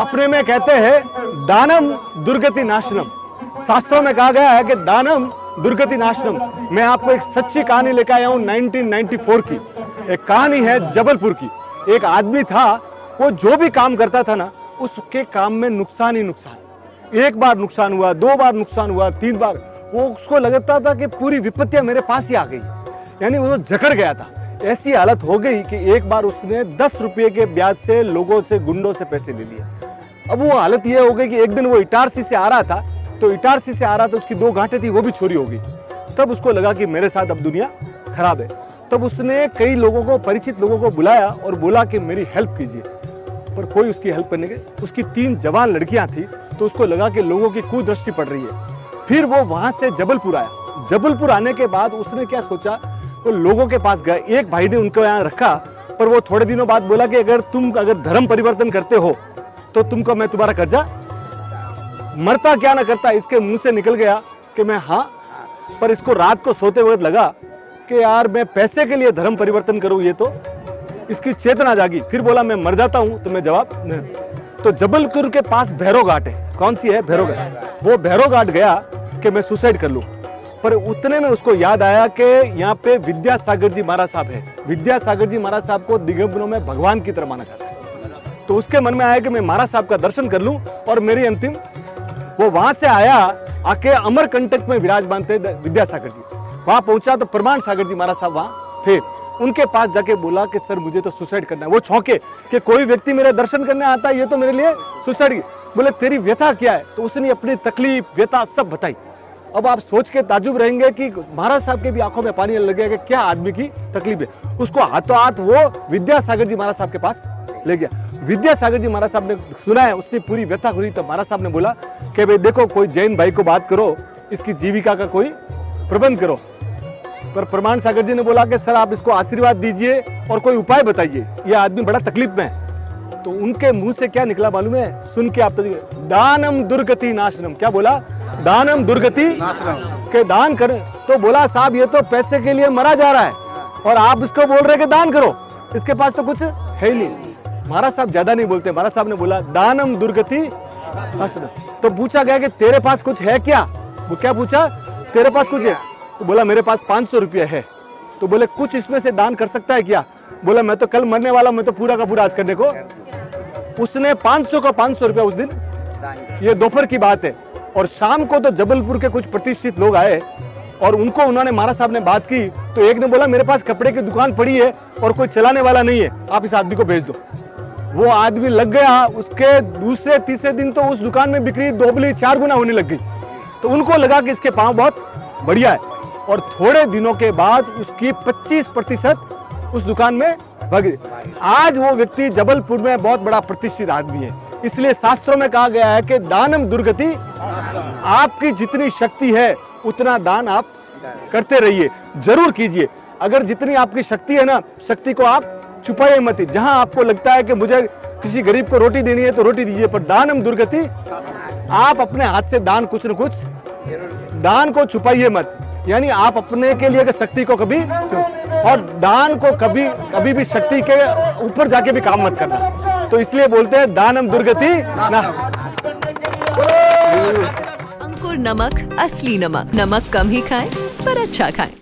अपने में कहते हैं दानम दुर्गति नाशनम। शास्त्रों में कहा गया है कि दानम दुर्गति नाशनम। मैं आपको एक सच्ची कहानी लेकर आया हूं 1994 की। एक कहानी है जबलपुर की। एक आदमी था, वो जो भी काम करता था ना, उसके काम में नुकसान ही नुकसान। एक बार नुकसान हुआ, 2 बार नुकसान हुआ, 3 बार। वो उसको लगता था कि पूरी विपत्तियां मेरे पास ही आ गई, यानी वो जकड़ गया था। ऐसी हालत हो गई कि एक बार उसने 10 रुपये के ब्याज से लोगों से, गुंडों से पैसे ले लिए। अब वो हालत ये हो गई कि एक दिन वो इटारसी से आ रहा था, तो इटारसी से आ रहा था, उसकी 2 गांठें थी, वो भी चोरी हो गई। तब उसको लगा कि मेरे साथ अब दुनिया खराब है। तब उसने कई लोगों को, परिचित लोगों को बुलाया और बोला कि मेरी हेल्प कीजिए, पर कोई उसकी हेल्प करने के। उसकी 3 जवान लड़कियां थी, तो उसको लगा कि लोगों की कुदृष्टि पड़ रही है। फिर वो वहां से जबलपुर आया। जबलपुर आने के बाद उसने क्या सोचा, वो लोगों के पास गया। एक भाई ने उनको यहाँ रखा, पर वो थोड़े दिनों बाद बोला कि अगर तुम धर्म परिवर्तन करते हो तो तुमको मैं तुम्हारा कर्जा, मरता क्या ना करता। इसके मुंह से निकल गया कि मैं हाँ, पर इसको रात को सोते वक्त लगा कि यार मैं पैसे के लिए धर्म परिवर्तन करूं, ये तो इसकी चेतना जागी। फिर बोला मैं मर जाता हूं तो मैं जवाब नहीं। तो जबलपुर के पास भैरव घाट है। कौन सी है? भैरव घाट। वो भैरव घाट गया कि मैं सुसाइड कर लूं, पर उतने में उसको याद आया कि यहाँ पे विद्यासागर जी महाराज साहब है। विद्यासागर जी महाराज साहब को दिगंबरों में भगवान की तरह माना जाता है। तो उसके मन में आया कि मैं महाराज साहब का दर्शन कर लूं और मेरी अंतिम। वो वहां से आया, आके अमरकंटक में विराजमान थे विद्यासागर जी। वहां पहुंचा तो प्रमाण सागर जी महाराज साहब वहां थे। उनके पास जाके बोला कि सर मुझे तो सुसाइड करना है। वो चौंके कि कोई व्यक्ति मेरे दर्शन करने आता है, ये तो मेरे लिए सुसाइड। बोले तेरी व्यथा क्या है? तो उसने अपनी तकलीफ, व्यथा सब बताई। अब आप सोच के ताजुब रहेंगे कि महाराज साहब के भी आंखों में पानी लग गया कि क्या आदमी की तकलीफ है। उसको हाथों हाथ वो विद्यासागर जी महाराज साहब के पास ले गया। विद्यासागर जी महाराज साहब ने सुना है, उसने पूरी व्यथा खुली। तो महाराज साहब ने बोला कि भाई देखो, कोई जैन भाई को बात करो, इसकी जीविका का कोई प्रबंध करो। पर प्रमाण सागर जी ने बोला कि सर आप इसको आशीर्वाद दीजिए और कोई उपाय बताइए, ये आदमी बड़ा तकलीफ में है। तो उनके मुंह से क्या निकला मालूम है? सुन के आप तो, दानम दुर्गति नाशनम। क्या बोला? दानम दुर्गति नाशनम, के दान करें। तो बोला साहब ये तो पैसे के लिए मरा जा रहा है और आप इसको बोल रहे कि दान करो, इसके पास तो कुछ है ही नहीं। महाराज साहब ज्यादा नहीं बोलते। महाराज साहब ने बोला दानम दुर्गति नाशनम। तो पूछा गया कि तेरे पास कुछ है क्या? वो क्या पूछा? तेरे पास कुछ है? तो बोला मेरे पास 500 रुपये है। तो बोले कुछ इसमें से दान कर सकता है क्या? बोला मैं तो कल मरने वाला, मैं तो पूरा का पूरा आज करने को। उसने 500 का 500 रुपया उस दिन, ये दोपहर की बात है। और शाम को तो जबलपुर के कुछ प्रतिष्ठित लोग आए और उनको उन्होंने, महाराज साहब ने बात की। तो एक ने बोला मेरे पास कपड़े की दुकान पड़ी है और कोई चलाने वाला नहीं है, आप इस आदमी को भेज दो। वो आदमी लग गया। उसके दूसरे तीसरे दिन तो उस दुकान में बिक्री दोगुनी 4 गुना होने लग गई। तो उनको लगा कि इसके पांव बहुत बढ़िया है। और थोड़े दिनों के बाद उसकी 25% उस दुकान में भागी। आज वो व्यक्ति जबलपुर में बहुत बड़ा प्रतिष्ठित आदमी है। इसलिए शास्त्रों में कहा गया है कि दानम दुर्गति। आपकी जितनी शक्ति है उतना दान आप करते रहिए, जरूर कीजिए। अगर जितनी आपकी शक्ति है ना, शक्ति को आप छुपाइए मत। जहां आपको लगता है कि मुझे किसी गरीब को रोटी देनी है तो रोटी दीजिए, पर दानम दुर्गति। आप अपने हाथ से दान कुछ न कुछ, दान को छुपाइए मत। यानी आप अपने के लिए शक्ति को कभी, और दान को कभी भी शक्ति के ऊपर जाके भी काम मत करना। तो इसलिए बोलते हैं दानम दुर्गति ना। अंकुर नमक, असली नमक। नमक कम ही खाएं पर अच्छा खाएं।